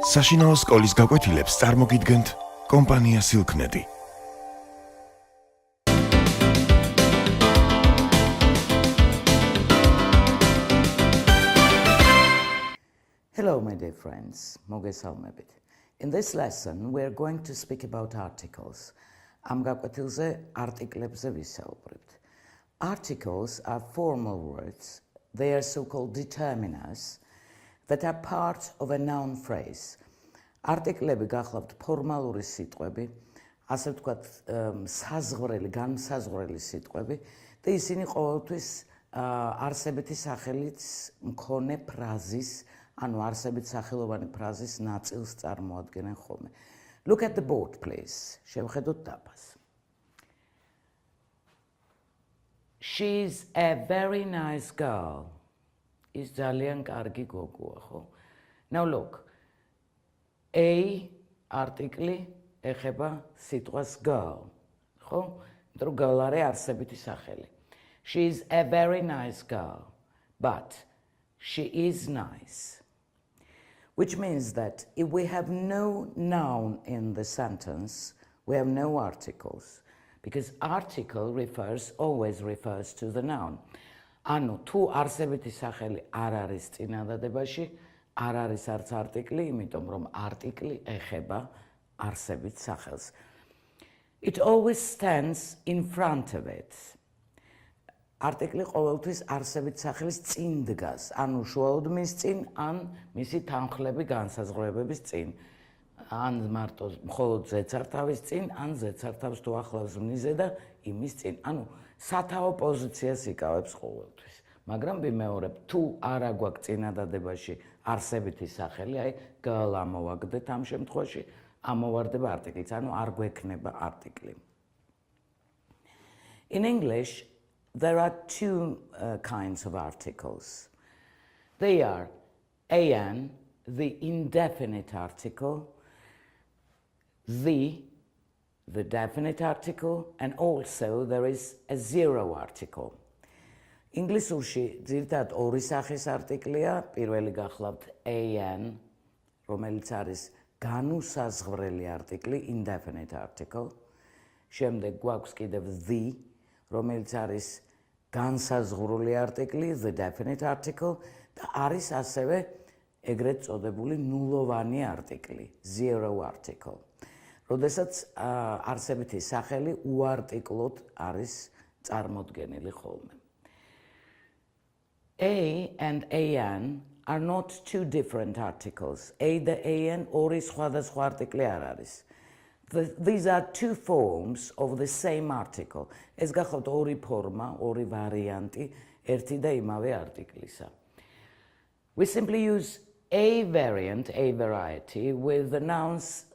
საშინაო სკოლის გაკვეთილებს წარმოგიდგენთ კომპანია Silknet. Hello, my dear friends. მოგესალმებით. In this lesson, we are going to speak about articles. Am გაკვეთილზე არტიკლებზე ვისაუბრებთ. Articles are formal words. They are so-called determiners that are part of a noun phrase. არტიკლები გახლავთ ფორმალური სიტყვები, ასე ვთქვათ, საზღვრელი, განმსაზღვრელი სიტყვები და ისინი ყოველთვის არსებითი სახელით მქონე ფრაზის, ანუ არსებით სახელოვანი ფრაზის ნაწილს წარმოადგენენ ხოლმე. Look at the board, please. შევხედოთ დაფას. She's a very nice girl. Is ძალიან კარგი გოგოა, ხო? Now look. A article ეხება სიტყვას girl, ხო? იმიტომ რომ girl არის არსებითი სახელი. She is a very nice girl, but she is nice. Which means that if we have no noun in the sentence, we have no articles. Because article always refers to the noun. ანუ თუ არსებითი სახელი არ არის წინადადებაში, არ არის არც არტიკლი, იმიტომ რომ არტიკლი ეხება არსებით სახელს. It always stands in front of it. არტიკლი ყოველთვის არსებით სახელის წინ დგას, ან უშუალოდ მის წინ, ან მისი თანხლები განსაზღვრებების წინ. ან მარტო მხოლოდ ზეცართავის წინ, ან ზეცართავს თუ ახლავს მნიზე და იმის წინ. ანუ სათაო პოზიციას იკავებს ყოველთვის. მაგრამ ვიმეორებ, თუ არა გვაქვს წინადადებაში არსებითი სახელი, აი girl ამოვაგდეთ ამ შემთხვევაში, ამოვარდება არტიკლიც, ანუ არ გვექნება არტიკლი. In English, there are two kinds of articles. They are an, the indefinite article, the definite article, and also there is a zero article. ინგლისურში ძირითადად ორი სახის არტიკლია, პირველი გახლავთ an, რომელიც არის განუსაზღვრელი არტიკლი, indefinite article. შემდეგ გვაქვს კიდევ the, რომელიც არის განსაზღვრული არტიკლი, the definite article, და არის ასევე ეგრეთ წოდებული ნულოვანი არტიკლი, zero article. როდესაც არსებითი სახელი უარტიკლოდ არის წარმოდგენილი ხოლმე. A and an are not two different articles. A და an ორი სხვადასხვა არტიკლი არ არის. These are two forms of the same article. ეს გახლავთ ორი ფორმა, ორი ვარიანტი, ერთი და იმავე არტიკლისა. We simply use a variant, a variety, with the nouns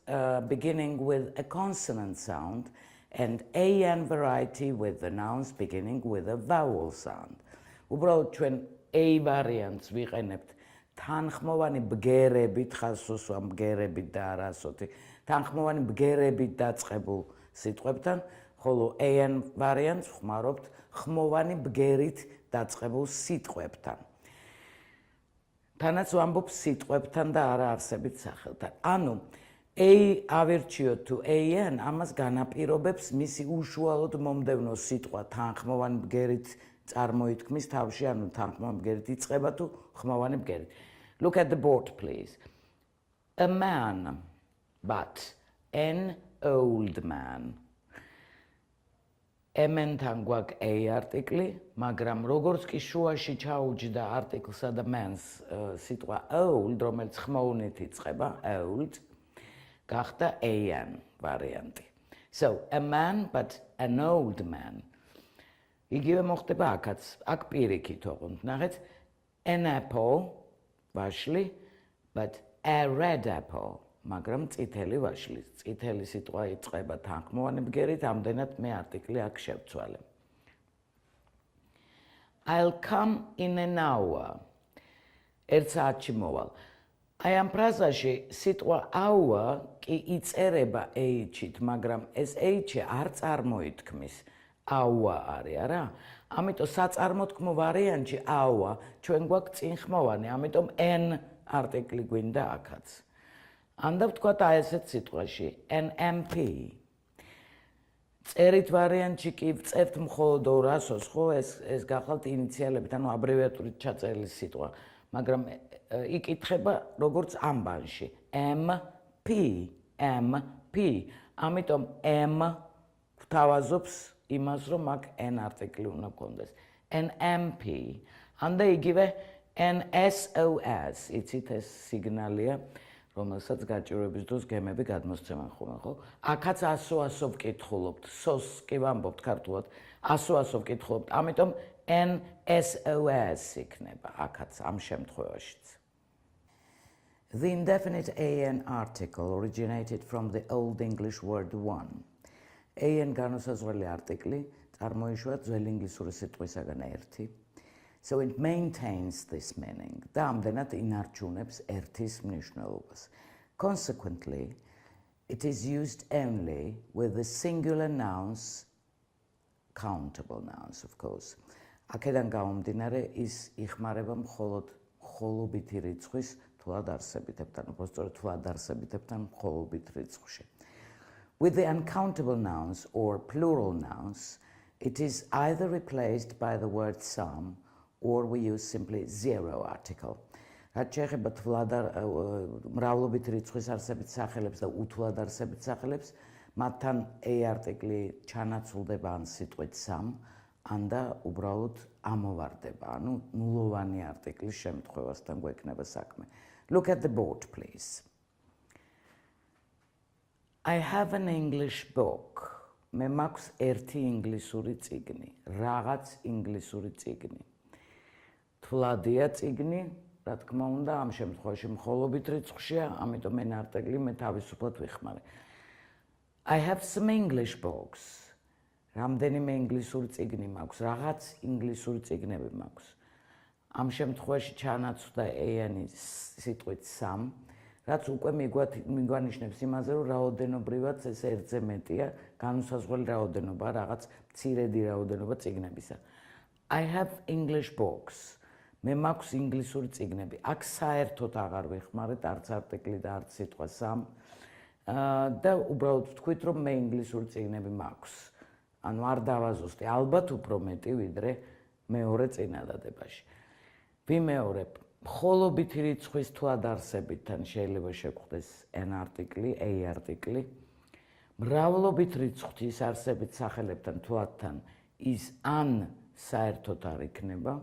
beginning with a consonant sound, and an variety with the nouns beginning with a vowel sound. უბრალოდ ჩვენ a variants ვიყენებთ თანხმოვანი ბგერებით, ხაზსუსვა ბგერებით და არასოთი, თანხმოვანი ბგერებით დაწყებულ სიტყვებთან, ხოლო an variants ვხმარობთ ხმოვანი ბგერით დაწყებულ სიტყვებთან. თანაც ვამბობ სიტყვებთან და არა არსებით სახელთან. ანუ a ავირჩიოთ თუ an, ამას განაპირობებს მისი უშუალოდ მომდევნო სიტყვა თანხმოვანი ბგერით წარმოითქმის თავში, ანუ თანხმოვანი ბგერით იწყება თუ ხმოვანი ბგერით. Look at the board, please. A man, but an old man. A-მენთან გვაქვს a არტიკლი, მაგრამ როგორც კი შუაში ჩაუჯდა არტიკლსა და man's სიტყვა old, რომელიც ხმოვანით იწყება, old, გახდა an ვარიანტი. So, a man, but an old man. იგივე მოხდება აქაც, აქ პირიქით ოღონდ, ნახეთ, an apple, ვაშლი, but a red apple, მაგრამ წითელი ვაშლი, წითელი სიტყვა იწყება თანხმოვანი ბგერით, ამდენად მე არტიკლი აქ შევცვალე. I'll come in an hour. ერთ საათში მოვალ. აი ამ ფრაზაში სიტყვა hour კი იწერება h-ით, მაგრამ ეს h არ წარმოითქმის. hour არის, არა? ამიტომ საწარმოთქმო ვარიანტში hour ჩვენ გვაქვს წინხმოვანი, ამიტომ n არტიკლი გვინდა აქაც. ანდა ვთქვათ აი ესეთ სიტყვაში an MP. წერით ვარიანტში კი ვწერთ მხოლოდ 200-ს, ხო, ეს გახალთ ინიციალებით, ანუ აბრევიატურით ჩაწერილი სიტყვა, მაგრამ იკითხება როგორც ამბანში. MP, MP. ამიტომ M გვთავაზობს იმას, რომ აქ N არტიკლი უნდა გქონდეს. An MP. ანდა იგივე an SOS, იცით ეს სიგნალია, რომელსაც გაჭირვების დროს გემები გადმოსცემენ ხოლმე, ხო? აქაც ასო ვკითხულობთ, SOS კი ვამბობთ ქართულად, ასო ვკითხულობთ, ამიტომ an SOS იქნება აქაც ამ შემთხვევაშიც. The indefinite an article originated from the Old English word one. an განუსაზღვრელი არტიკლი წარმოიშვა ძველი ინგლისური სიტყვისაგან ერთი. So it maintains this meaning. და ამდენად ინარჩუნებს ერთის მნიშვნელობას. Consequently, it is used only with the singular nouns, countable nouns, of course. აქედან გამომდინარე, ის იხმარება მხოლოდ მხოლობითი რიცხვის თვლად არსებითებთან, უბრალოდ თვლად არსებითებთან მხოლობით რიცხვში. With the uncountable nouns or plural nouns, it is either replaced by the word some or we use simply zero article. რაც შეეხება თვლად მრავლობით რიცხვის არსებით სახელებს და უთვლად არსებით სახელებს, მათთან a არტიკლი ჩანაცვლდება ან სიტყვით some, ან და უბრალოდ ამოვარდება, ანუ ნულოვანი არტიკლის შემთხვევასთან გვექნება საქმე. Look at the board, please. I have an English book. მე მაქვს ერთი ინგლისური წიგნი, რაღაც ინგლისური წიგნი. თვლადია წიგნი, რა თქმა უნდა, ამ შემთხვევაში მხოლობით რიცხვშია, ამიტომ n არტიკლი მე თავისუფლად ვიხმარე. I have some English books. რამდენიმე ინგლისური წიგნი მაქვს, რაღაც ინგლისური წიგნები მაქვს. ამ შემთხვევაში ჩანაცვდა an-ი სიტყვით some, რაც უკვე მიგვანიშნებს იმაზე, რომ რაოდენობრივად ეს ერთზე მეტია, განუსაზღვრელი რაოდენობა, რაღაც მცირედი რაოდენობა წიგნებისა. I have English books. მე მაქვს ინგლისური წიგნები. აქ საერთოდ აღარ ვეხმარეთ არც არტიკლი და არც სიტყვა some. და უბრალოდ ვთქვით, რომ მე ინგლისური წიგნები მაქვს. ანუ არ დავაზუსტე, ალბათ უფრო მეტი ვიდრე მეორე წინადადებაში. ვიმეორებ, მხოლობითი რიცხვის თვალდარსებითთან შეიძლება შეგვხვდეს n არტიკლი, a არტიკლი. მრავლობით რიცხვის არსებით სახელებთან თვალთან ის ან საერთოდ არ იქნება,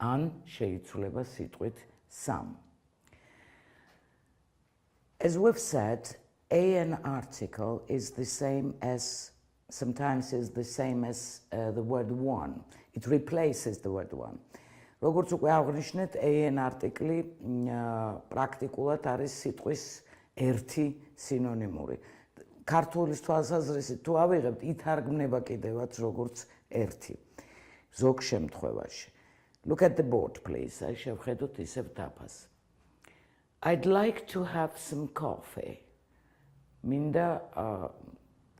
ან შეიცვლება სიტყვით some. As we've said, an article is the same as sometimes is the same as the word one. It replaces the word one. როგორც უკვე აღნიშნეთ, an არტიკლი პრაქტიკულად არის სიტყვის ერთი სინონიმური. ქართულის თვალსაზრისით თუ ავიღებთ, ითარგმნება კიდევაც როგორც ერთი. ზოგ შემთხვევაში. Look at the board, please. აი შევხედოთ ისევ დაფას. I'd like to have some coffee. მინდა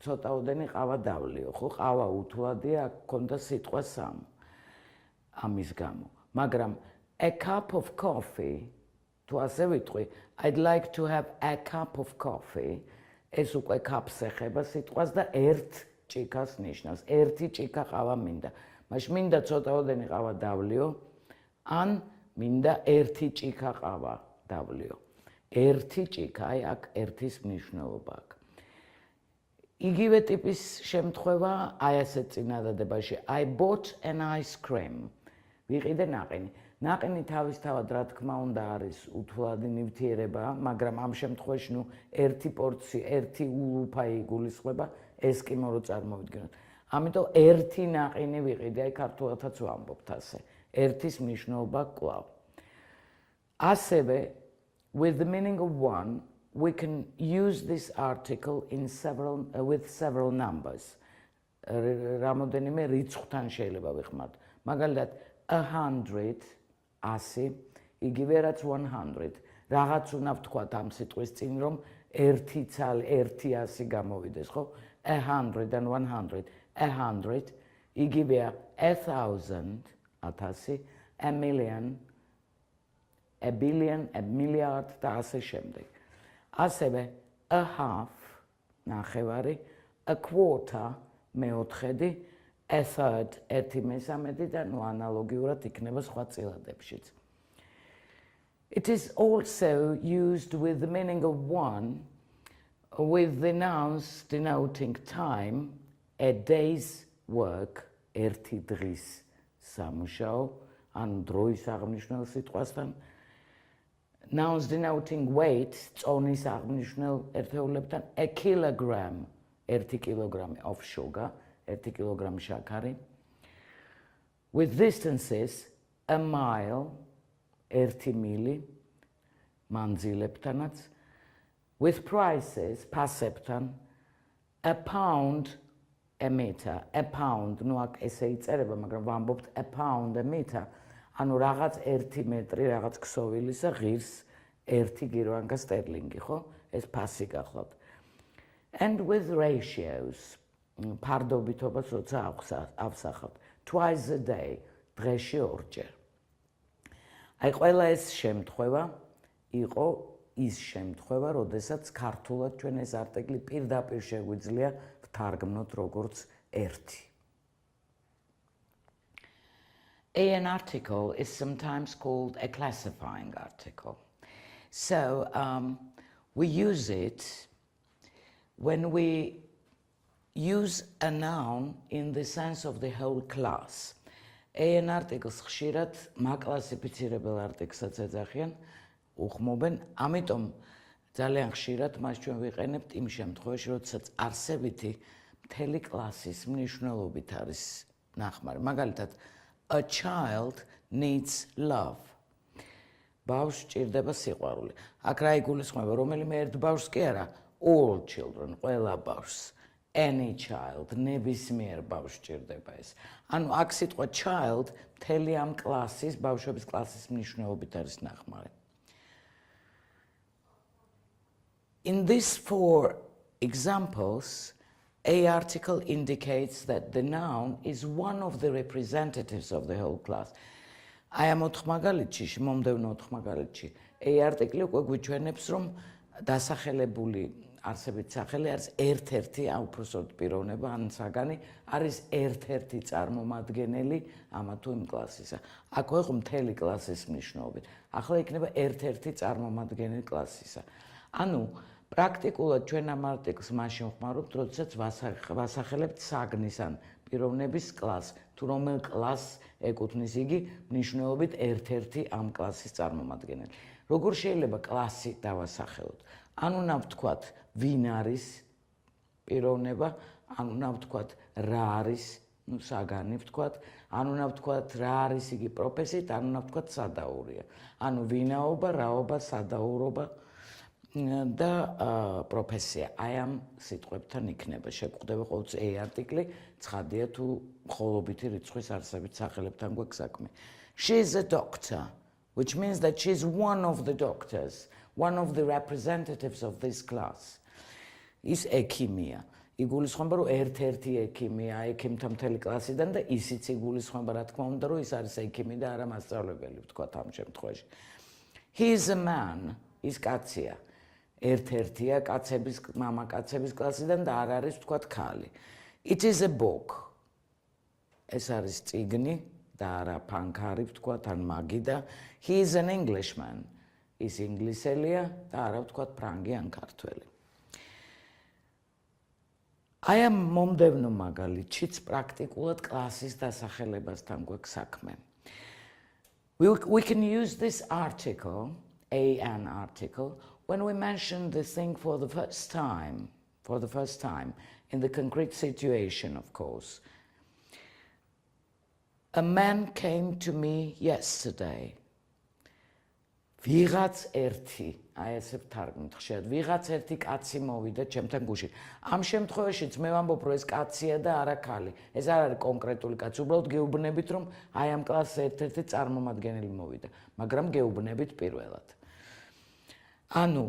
ცოტაოდენი ყავა დავლიო, ხო? ყავა უთვლადია, აქ გქონდა სიტყვა some. ამის გამო. მაგრამ a cup of coffee, თუ ასე ვიტყვი, I'd like to have a cup of coffee. ეს უკვე cups ეხება სიტყვას და ერთ ჭიქას ნიშნავს. ერთი ჭიქა ყავა მინდა. მაშინ მინდა ცოტაოდენი ყავა დავლიო, ან მინდა ერთი ჭიქა ყავა დავლიო. ერთი ჭიქა, აი აქ ერთის მნიშვნელობა აქვს. იგივე ტიპის შემთხვევა აი ასეთ წინადადებაში. I bought an ice cream. ვიყიდე ნაყინი. ნაყინი თავისთავად რა თქმა უნდა არის უთვლადი ნივთიერება, მაგრამ ამ შემთხვევაში ნუ ერთი პორცია, ერთი ულუფა იგულისხმება, ეს კი მორო წარმოვიდგინოთ. ამიტომ ერთი ნაყინი ვიყიდე, აი ქართულადაც ვამბობთ ასე. ერთის მნიშვნელობა კვლავ. ასევე with the meaning of one, we can use this article with several numbers. რამოდენიმე რიცხვთან შეიძლება ვიხმართ. მაგალითად 100, 100, იგივე რაც 100. რაღაც უნდა ვთქვათ ამ სიტყვის წინ, რომ ერთი ცალი, ერთი 100 გამოვიდეს, ხო? 100 and 100. 100, იგივეა 1000, 1000, a million, a billion, a milliard და ასე შემდეგ. ასევე a half, ნახევარი, a quarter, მეოთხედი, a third, ერთი მესამედი და ნუ ანალოგიურად იქნება სხვა წილადებშიც. It is also used with the meaning of one, with the nouns denoting time, a day's work, ერთი დღის სამუშაო, ან დროის აღნიშნულ სიტყვასთან, nouns denoting weight, წონის აღნიშნულ ერთეულებთან, a kilogram, ერთი კილოგრამი of sugar, ერთი კილოგრამი შაქარი, with distances, a mile, ერთი მილი, მანძილებთანაც, with prices, ფასებთან, a pound, a meter, a pound, ნუ აქ ესე იწერება, მაგრამ ვამბობთ a pound, a meter, ანუ რაღაც ერთი მეტრი, რაღაც ქსოვილისა ღირს ერთი გირვანკა სტერლინგი, ხო? ეს ფასი გახლავთ. And with ratios, ფარდობითობას როცა ავსახავთ, twice a day, დღეში ორჯერ. აი ყველა ეს შემთხვევა იყო ის შემთხვევა, როდესაც ქართულად ჩვენ ეს არტიკლი პირდაპირ შეგვიძლია ვთარგმნოთ როგორც ერთი. An article is sometimes called a classifying article. So we use it when we use a noun in the sense of the whole class. An articles ხშირად მაკლასიფიცირებელ არტიკლსაც ეძახიან, უხმობენ, ამიტომ ძალიან ხშირად მას ჩვენ ვიყენებთ იმ შემთხვევაში, როდესაც არსებითი მთელი კლასის მნიშვნელობით არის ნახმარი. მაგალითად, a child needs love. ბავშვს სჭირდება სიყვარული. აქ რა იგულისხმება, რომელიმე ერთ ბავშვს კი არა, all children, ყველა ბავშვს. Any child, ნებისმიერ ბავშვს სჭირდება ეს. ანუ აქ სიტყვა child მთელი ამ კლასის, ბავშვების კლასის მნიშვნელობით არის ნახმარი. In these four examples, a article indicates that the noun is one of the representatives of the whole class. აი ამ ოთხ მაგალითში, მომდევნო ოთხ მაგალითში, a article უკვე გვიჩვენებს, რომ დასახელებული არსებით სახელი არის ერთ-ერთი აუпроსოდ პიროვნება ან საგანი არის ერთ-ერთი წარმომადგენელი ამა თუ იმ კლასისა. აქ ხო მთელი კლასის მნიშვნელობით. ახლა იქნება ერთ-ერთი წარმომადგენელი კლასისა. ანუ პრაქტიკულად ჩვენ ამ არტიკლს მაშინ ვხმარობთ, როდესაც ვასახელებთ საგნის ან პიროვნების კლასს, თუ რომელ კლასს ეკუთვნის იგი მნიშვნელობით ერთ-ერთი ამ კლასის წარმომადგენელი. როგორ შეიძლება კლასი დავასახელოთ? ან უნდა ვთქვათ, ვინ არის პიროვნება, ან უნდა ვთქვათ, რა არის, ნუ საგანი ვთქვათ, ან უნდა ვთქვათ, რა არის იგი პროფესიით, ან უნდა ვთქვათ, სადაურია. ანუ ვინაობა, რაობა, სადაურობა და პროფესია. აი ამ სიტყვებთან იქნება შეგვხვდება ყოველთვის a არტიკლი, ცხადია თუ მხოლობითი რიცხვის არსებით სახელებთან გვაქვს საქმე. She is a doctor, which means that she is one of the doctors, one of the representatives of this class. Is ექიმია. იგულისხმება, რომ ერთ-ერთი ექიმია, ექიმთა მთელი კლასიდან და ისიც იგულისხმება, რა თქმა უნდა, რომ ის არის ექიმი და არა მასწავლებელი, ვთქვათ ამ შემთხვევაში. He is a man, ის კაცია. ერთ-ერთია კაცების, მამაკაცების კლასიდან და არ არის, ვთქვათ, ქალი. It is a book. ეს არის წიგნი და არა ფანქარი, ვთქვათ, ან მაგი და he is an Englishman. ის ინგლისელია და არა, ვთქვათ, ფრანგი ან ქართველი. აი ამ მომდევნო მაგალითშიც პრაქტიკულად კლასის დასახელებასთან გვაქვს საქმე. We can use this article, an article, when we mention the thing for the first time, in the concrete situation, of course. A man came to me yesterday. ვიღაც ერთი, აი ესე ვთარგმნით ხშირად, ვიღაც ერთი კაცი მოვიდა ჩემთან გუშინ. ამ შემთხვევაშიც მე ვამბობ, რომ ეს კაცია და არა ქალი. ეს არ არის კონკრეტული კაცი, უბრალოდ გეუბნებით, რომ აი ამ კლასს ერთ-ერთი წარმომადგენელი მოვიდა, მაგრამ გეუბნებით პირველად. ანუ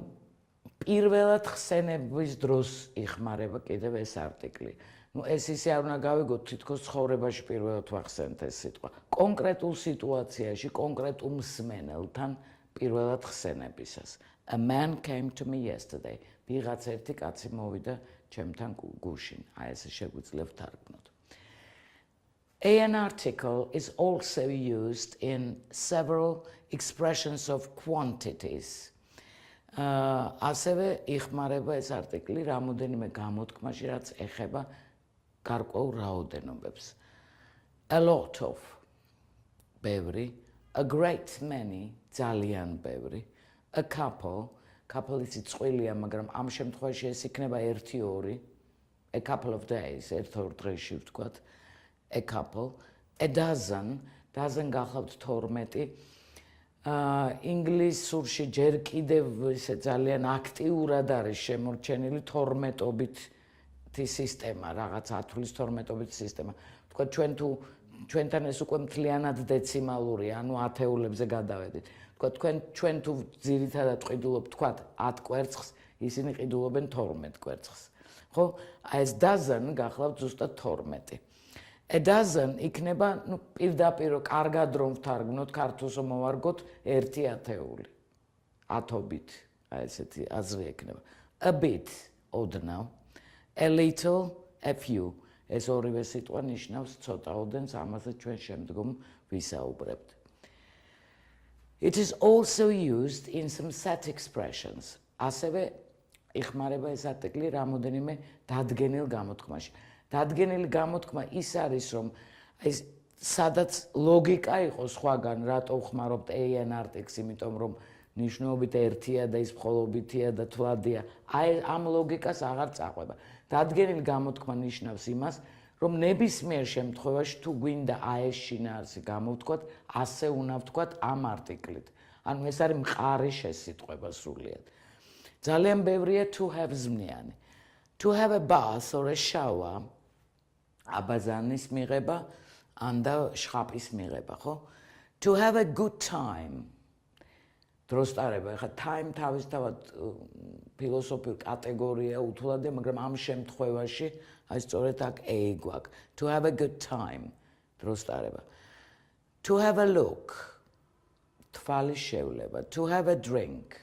პირველად ხსენების დროს იხმარება კიდევ ეს არტიკლი. ნუ ეს ისე არ უნდა გავიგოთ, თითქოს ცხოვრებაში პირველად ვახსენთ ეს სიტყვა. კონკრეტულ სიტუაციაში, კონკრეტულ მსმენელთან პირველად ხსენებისას. A man came to me yesterday. ვიღაც ერთი კაცი მოვიდა ჩემთან გუშინ. აი ესე შეგვიძლია ვთარგმნოთ. An article is also used in several expressions of quantities. ასევე იხმარება ეს არტიკლი რამოდენიმე გამოთქმაში, რაც ეხება გარკვეულ რაოდენობებს. A lot of, ბევრი, a great many, ძალიან ბევრი, a couple, couple ისი წყვილია, მაგრამ ამ შემთხვევაში ეს იქნება 1-2, a couple of days, 1-2 დღეში ვთქვათ, a couple, a dozen, dozen გახლავთ 12. ინგლისურში ჯერ კიდევ ისე ძალიან აქტიურად არის შემორჩენილი 12-ობითი სისტემა, რაღაც ათვლის 12-ობითი სისტემა. ვთქვათ, ჩვენთან ეს უკვე მთლიანად დეციმალურია, ანუ ათეულებზე გადავედით. ვთქვათ, ჩვენ თუ ძირითადად ყიდულობთ, ვთქვათ, 10 კვერცხს, ისინი ყიდულობენ 12 კვერცხს. ხო? აი ეს dozen გახლავთ ზუსტად 12. A dozen იქნება, პირდაპირ კარგად რომ ვთარგმნოთ, ქართულს მოვარგოთ 1 ათეული. ათობით, აი ესეთი აზრი ექნება. A bit, ოდნავ. A little, a few. ეს ორივე სიტყვა ნიშნავს ცოტა ოდენს, ამაზე ჩვენ შემდგომ ვისაუბრებთ. It is also used in some set expressions. ასევე იხმარება ეს არტიკლი რამოდენიმე დადგენილ გამოთქმაში. დადგენილი გამოთქმა ის არის, რომ ეს სადაც ლოგიკა იყოს სხვაგან, რატო ვხმარობთ an articles, იმიტომ რომ ნიშნულობით ერთია და ის მხოლობითია და თვლადია. აი ამ ლოგიკას აღარ წაყვება. დადგენილი გამოთქმა ნიშნავს იმას, რომ ნებისმიერ შემთხვევაში თუ გვინდა ეს შინაარსი გამოვთქვათ, ასე უნდა ვთქვათ ამ არტიკლით. ანუ ეს არის მყარი შესიტყვება სრულიად. ძალიან ბევრია to have ზმნიანი. To have a bath or a shower, აბაზანის მიღება, ან და შხაპის მიღება, ხო? To have a good time. დროს ტარება, ეხლა time თავისთავად ფილოსოფიურ კატეგორია უთვლადია, მაგრამ ამ შემთხვევაში აი სწორედ აქ a გვაქვს. To have a good time. დროს ტარება. To have a look. თვალის შევლება. To have a drink.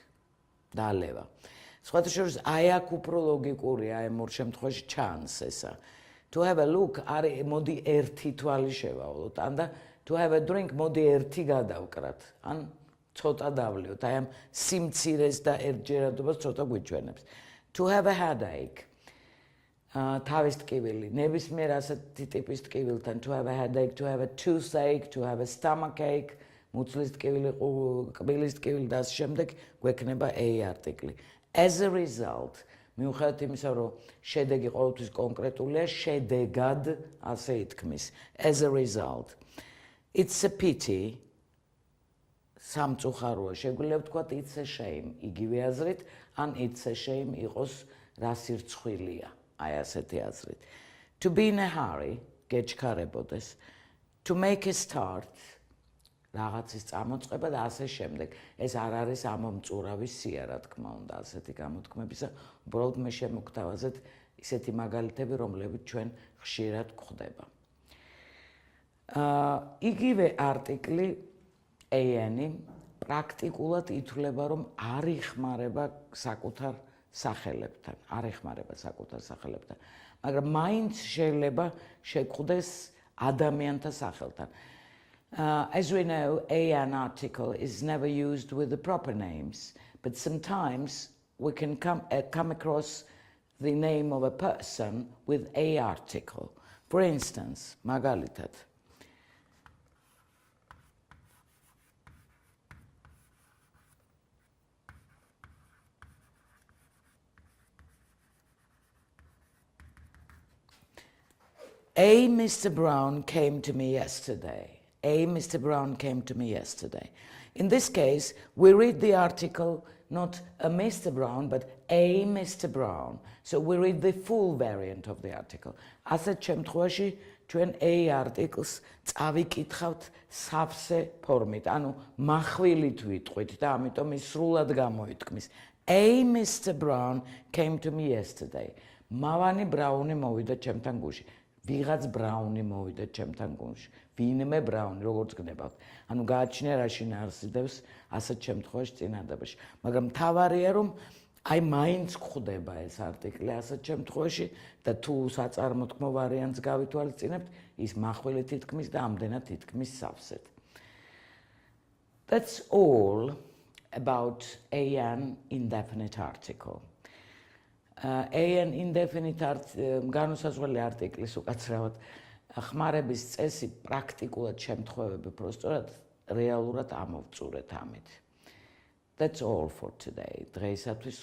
დალევა. სხვათა შორის აი აქ უფრო ლოგიკურია, ამ ორ შემთხვევაში ჩანს ესა. To have a look არის მოდი ერთი თვალი შევავლოთ, ან და to have a drink მოდი ერთი გადავკრათ, ან ცოტა დავლევთ, აი ამ სიმცირეს და ერთჯერადობას ცოტა გვიჩვენებს. To have a headache. თავის ტკივილი, ნებისმიერ ასეთი ტიპის ტკივილთან to have a headache, to have a toothache, to have a stomachache, მუცლის ტკივილი, კბილის ტკივილი და ამ შემდეგ გვექნება a არტიკლი. As a result, მიუხედავად იმისა, რომ შედეგი ყოველთვის კონკრეტულია, შედეგად ასე ითქმის. As a result, it's a pity, სამწუხაროა, შეგვიძლია ვთქვათ it's a shame, იგივე აზრით, ან it's a shame იყოს რა სირცხვილია, აი ასეთი აზრით. To be in a hurry, გეჩქარებოდეს. To make a start, რაღაცის წამოწყება და ასე შემდეგ. ეს არ არის ამომწურავი სია, რა თქმა უნდა, ასეთი გამოთქმებისა. უბრალოდ მე შემოგთავაზეთ ისეთი მაგალითები, რომლებიც ჩვენ ხშირად გვხვდება. იგივე არტიკლი an-ი პრაქტიკულად ითვლება, რომ არ იხმარება საკუთარ სახელებთან, არ ეხმარება საკუთარ სახელებთან, მაგრამ მაინც შეიძლება შეგვხვდეს ადამიანთა სახელთან. As we know, an article is never used with the proper names, but sometimes we can come across the name of a person with a article. For instance, მაგალითად, A Mr. Brown came to me yesterday. A Mr. Brown came to me yesterday. In this case, we read the article not a Mr. Brown, but a Mr. Brown. So we read the full variant of the article. ასეთ შემთხვევაში ჩვენ a articles წავიკითხავთ სავსე ფორმით, ანუ מחვილით ვიტყვით და ამიტომ ის სრულად გამოითქმის. A Mr. Brown came to me yesterday. მავანი ბრაუნი მოვიდა ჩემთან გუშინ. ვიღაც ბრაუნი მოვიდა ჩემთან გუნდში. ვინმე ბრაუნი, როგორც გნებავთ. ანუ გააჩნია რა შინაარსიდებს ასეთ შემთხვევაში წინადადებაში. მაგრამ მთავარია რომ აი მაინც გვხვდება ეს არტიკლი ასეთ შემთხვევაში და თუ საწარმოთქმო ვარიანტს გავითვალისწინებთ, ის მახვილი თითქმის და ამდენად თითქმის სავსედ. That's all about an indefinite article. An indefinite განუსაზღვრელი არტიკლის უკაცრავად ხმარების წესი პრაქტიკულად შემთხვევები პროსტორად რეალურად ამოვწურეთ ამით. That's all for today. დღეისათვის